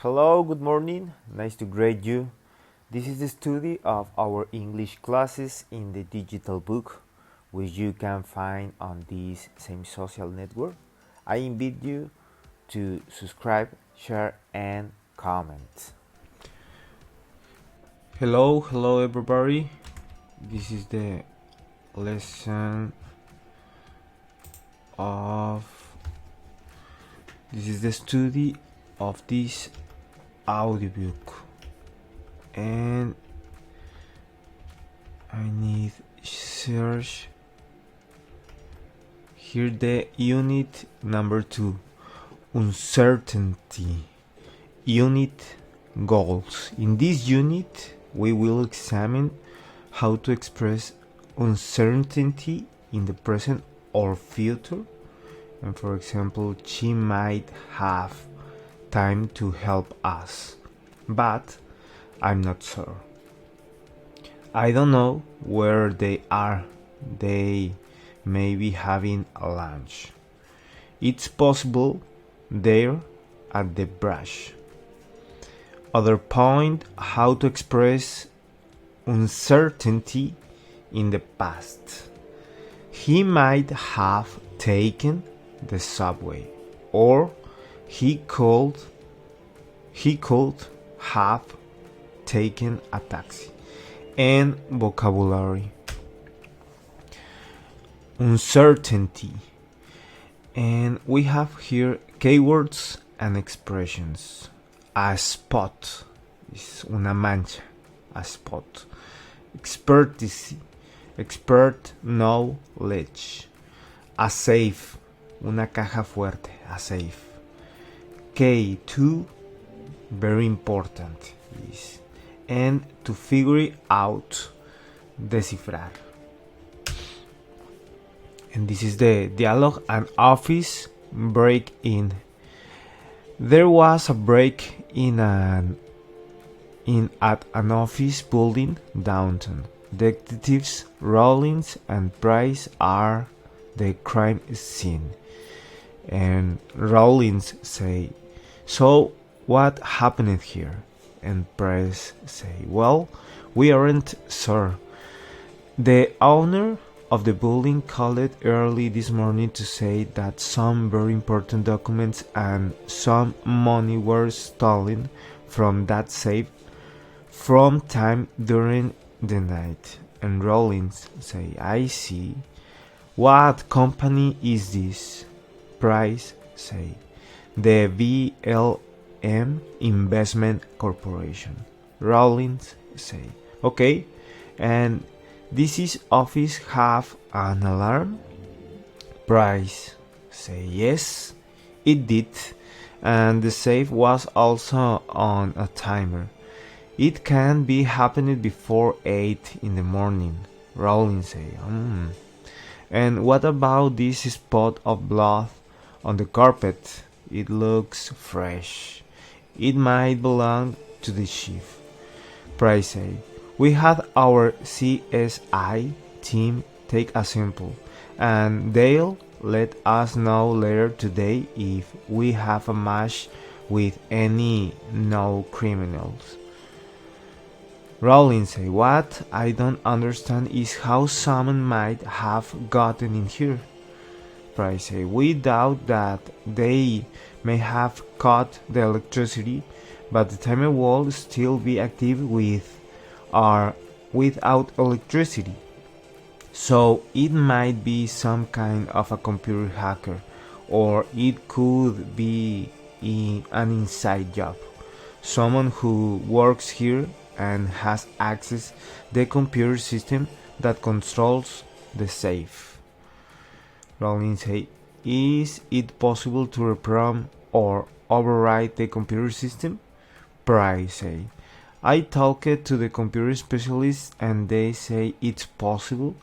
Hello, good morning. Nice to greet you. This is the study of our English classes in the digital book, which you can find on this same social network. I invite you to subscribe, share, and comment. Hello everybody. This is the lesson of this is the study of this audiobook, and I need search here the unit number 2, uncertainty, unit goals. In this unit we will examine how to express uncertainty in the present or future, and for example, she might have time to help us, but I'm not sure. I don't know where they are. They may be having a lunch. It's possible they're at the brush. Other point, how to express uncertainty in the past. He might have taken the subway, or he could have taken a taxi. And vocabulary. Uncertainty. And we have here keywords and expressions. A spot is una mancha, a spot. Expertise, expert knowledge. A safe, una caja fuerte, a safe. K2, very important, is, and to figure it out, descifrar. And this is the dialogue and office break-in. There was a break-in at an office building downtown. Detectives Rawlins and Price are the crime scene. And Rawlins say, "So what happened here?" And Price say, "Well, we aren't sure. The owner of the building called early this morning to say that some very important documents and some money were stolen from that safe from time during the night." And Rawlins say, "I see. What company is this?" Price say, "The BLM Investment Corporation." Rawlins say, "Okay, and this is office have an alarm?" Price say, "Yes, it did, and the safe was also on a timer. It can be happening before 8 in the morning." Rawlins say, "And what about this spot of blood on the carpet? It looks fresh. It might belong to the chief." Price say, "We had our CSI team take a sample, and they'll let us know later today if we have a match with any known criminals." Rawlins say, "What I don't understand is how someone might have gotten in here." Price say, "We doubt that they may have cut the electricity, but the timer will still be active with or without electricity. So it might be some kind of a computer hacker, or it could be an inside job. Someone who works here and has access the computer system that controls the safe." Rawlins say, "Is it possible to reprogram or override the computer system?" Price say, "I talked to the computer specialists and they say it's possible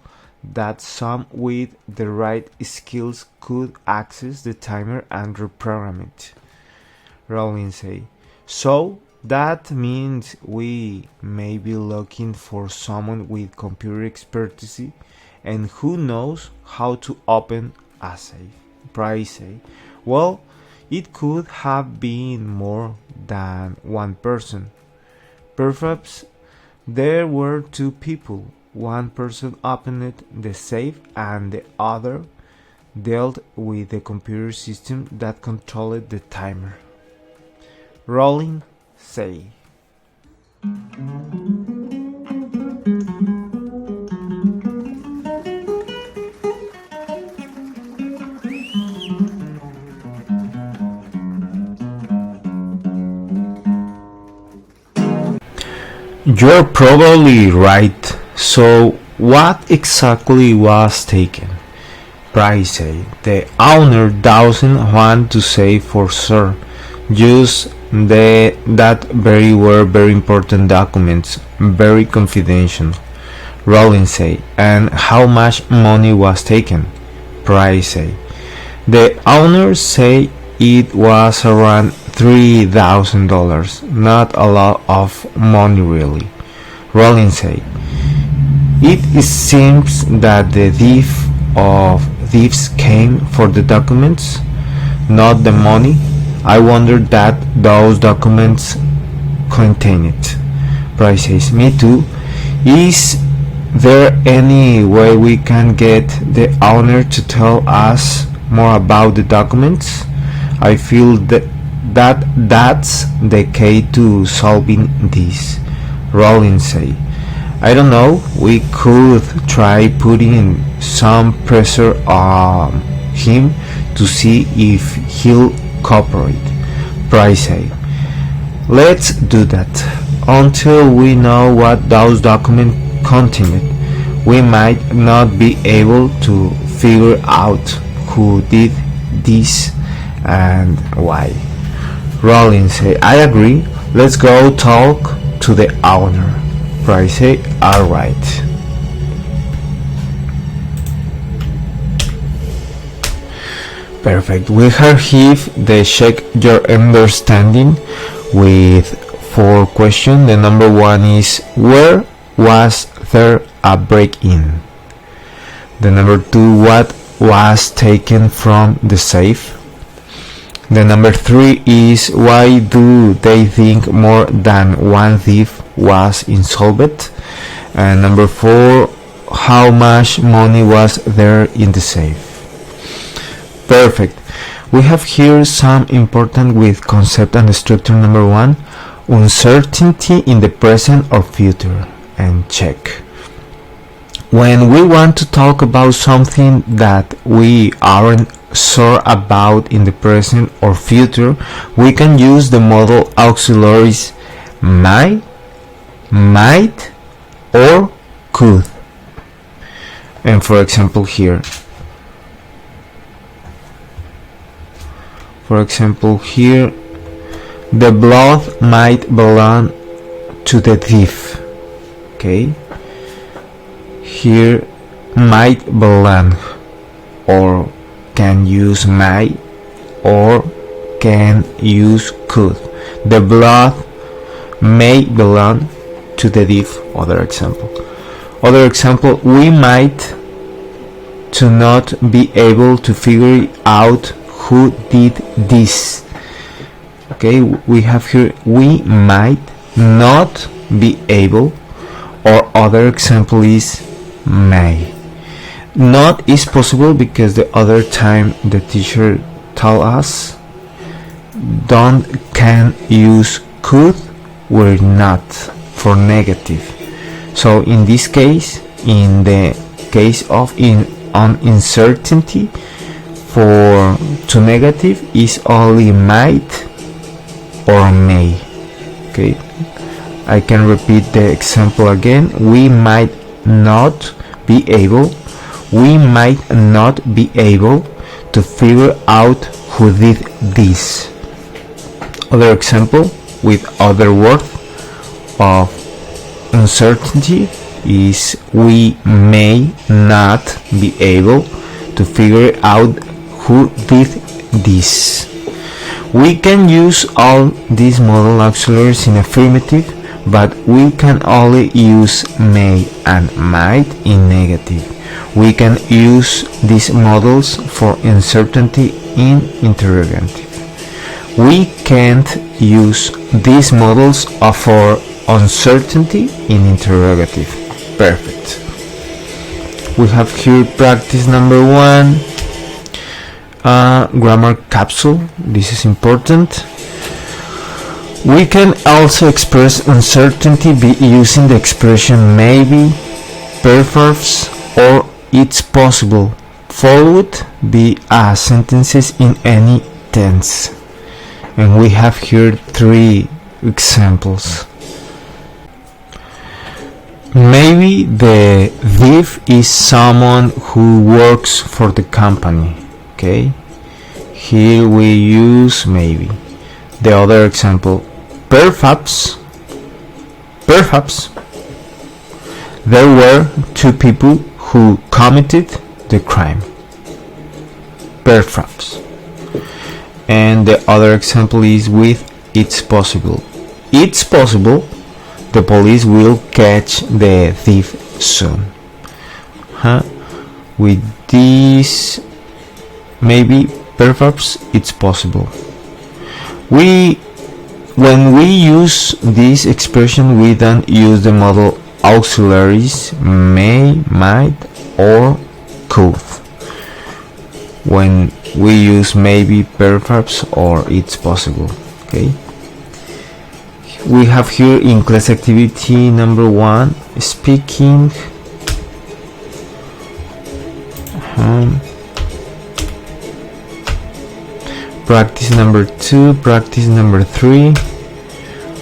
that some with the right skills could access the timer and reprogram it." Rawlins say, "So that means we may be looking for someone with computer expertise and who knows how to open a safe." Price say, "Well, It could have been more than one person. Perhaps there were two people. One person opened the safe and the other dealt with the computer system that controlled the timer. Rolling, say. You're probably right. So, what exactly was taken? Price say. The owner doesn't want to say for sure. Just that very important documents, very confidential. Rolling say. And how much money was taken? Price say. The owner say it was around $3,000, not a lot of money really. Rolling say, it seems that the thieves came for the documents, not the money. I wonder that those documents contain it. Price says, me too. Is there any way we can get the owner to tell us more about the documents? I feel that's the key to solving this. Rolling say, I don't know, we could try putting some pressure on him to see if he'll cooperate. Price say, let's do that. Until we know what those documents contain, we might not be able to figure out who did this and why. Rolling say, I agree, let's go talk to the owner. Price say, alright. Perfect. We have here the check your understanding with 4 questions. The number 1 is, where was there a break-in? The number 2, what was taken from the safe? The number 3 is, why do they think more than one thief was insolvent? And number 4, how much money was there in the safe? Perfect. We have here some important with concept and structure. Number 1, uncertainty in the present or future, and check. When we want to talk about something that we aren't sure about in the present or future, we can use the modal auxiliaries might, or could. And for example here, the blood might belong to the thief. Okay, here might belong, or can use might, or can use could. The blood may belong to the thief. Other example, we might to not be able to figure out who did this. Okay, we have here, we might not be able, or other example is may. Not is possible because the other time the teacher told us can use could or not for negative. So in this case, in the case of uncertainty, for to negative is only might or may. Okay, I can repeat the example again. We might not be able to figure out who did this. Other example with other word of uncertainty is, we may not be able to figure out who did this. We can use all these modal auxiliaries in affirmative, but we can only use may and might in negative. We can use these models for uncertainty in interrogative. we can't use these models for uncertainty in interrogative. Perfect. We have here practice number 1, grammar capsule. This is important. We can also express uncertainty using the expression maybe, perhaps, or it's possible, followed by sentences in any tense. And we have here 3 examples. Maybe the thief is someone who works for the company. Okay, here we use maybe. The other example, perhaps there were 2 people who committed the crime. Perhaps. And the other example is with it's possible. It's possible the police will catch the thief soon. With this, maybe, perhaps, it's possible. When we use this expression, we don't use the model auxiliaries may, might, or could. When we use maybe, perhaps, or it's possible. Okay. We have here in class activity number 1, speaking. Practice number 2, practice number 3,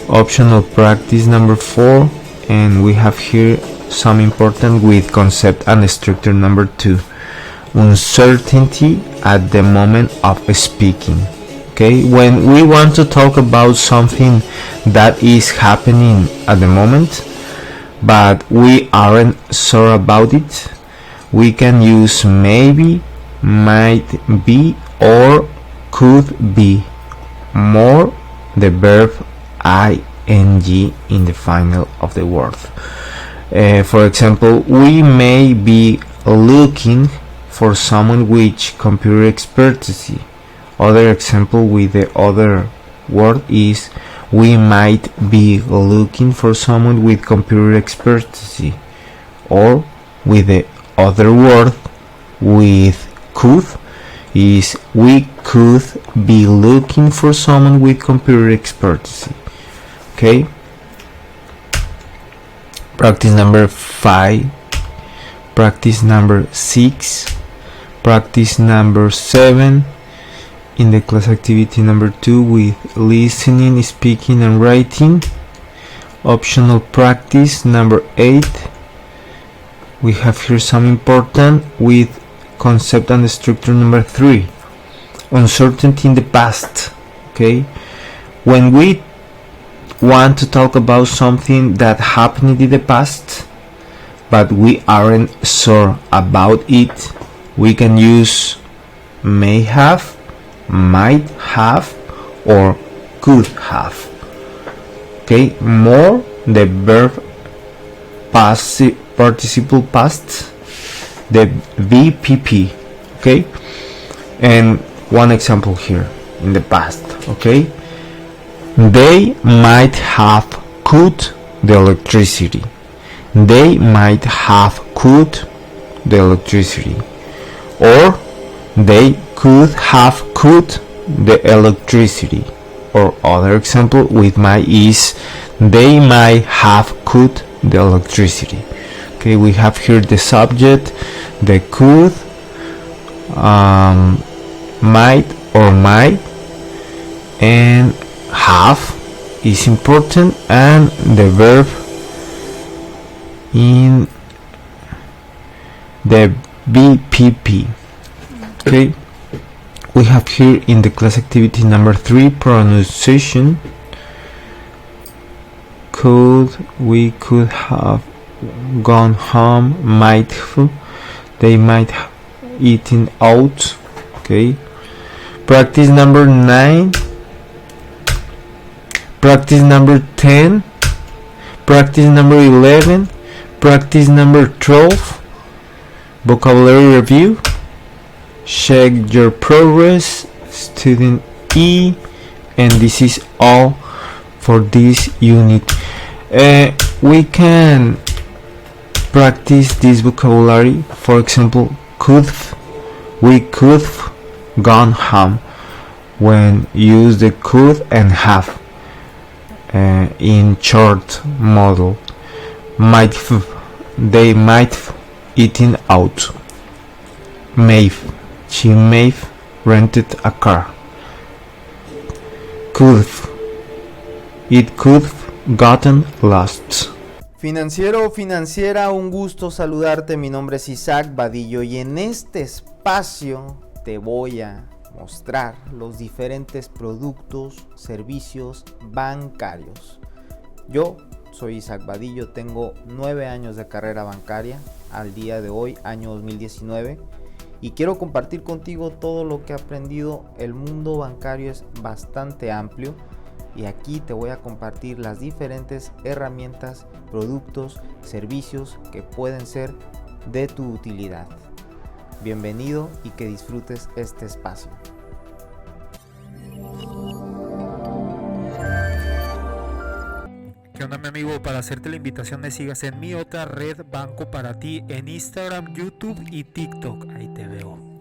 optional practice number 4, and we have here some important with concept and structure number 2. Uncertainty at the moment of speaking. Okay, when we want to talk about something that is happening at the moment, but we aren't sure about it, we can use maybe, might be, or could be, more the verb ing in the final of the word. For example, we may be looking for someone with computer expertise. Other example with the other word is we might be looking for someone with computer expertise. Or with the other word with could is we could be looking for someone with computer expertise. Okay. Practice number 5, practice number 6, practice number 7 in the class activity number 2 with listening, speaking, and writing. Optional practice number 8. We have here some important with concept and structure number 3. Uncertainty in the past. Okay, when we want to talk about something that happened in the past but we aren't sure about it, we can use may have, might have, or could have. Okay, more the verb participle past, the VPP. Okay, and one example here in the past. Okay, they might have cut the electricity. They might have cut the electricity. Or they could have cut the electricity. Or other example with might is they might have cut the electricity. Okay, we have here the subject, the could, might or might, and have is important, and the verb in the BPP. Okay, we have here in the class activity number 3 pronunciation. We could have gone home, might have, they might have eaten out. Okay, practice number 9, practice number 10, practice number 11, practice number 12, vocabulary review. Check your progress, student E, And this is all for this unit. We can practice this vocabulary. For example, we could gone home. When use the could and have in short model. They might eaten out. She may rented a car. It could gotten lost. Financiero o financiera, un gusto saludarte. Mi nombre es Isaac Badillo y en este espacio te voy a mostrar los diferentes productos, servicios bancarios. Yo soy Isaac Badillo, tengo 9 años de carrera bancaria al día de hoy, año 2019, y quiero compartir contigo todo lo que he aprendido. El mundo bancario es bastante amplio y aquí te voy a compartir las diferentes herramientas, productos, servicios que pueden ser de tu utilidad. Bienvenido y que disfrutes este espacio. ¿Qué onda, mi amigo? Para hacerte la invitación me sigas en mi otra red Banco para ti en Instagram, YouTube y TikTok. Ahí te veo.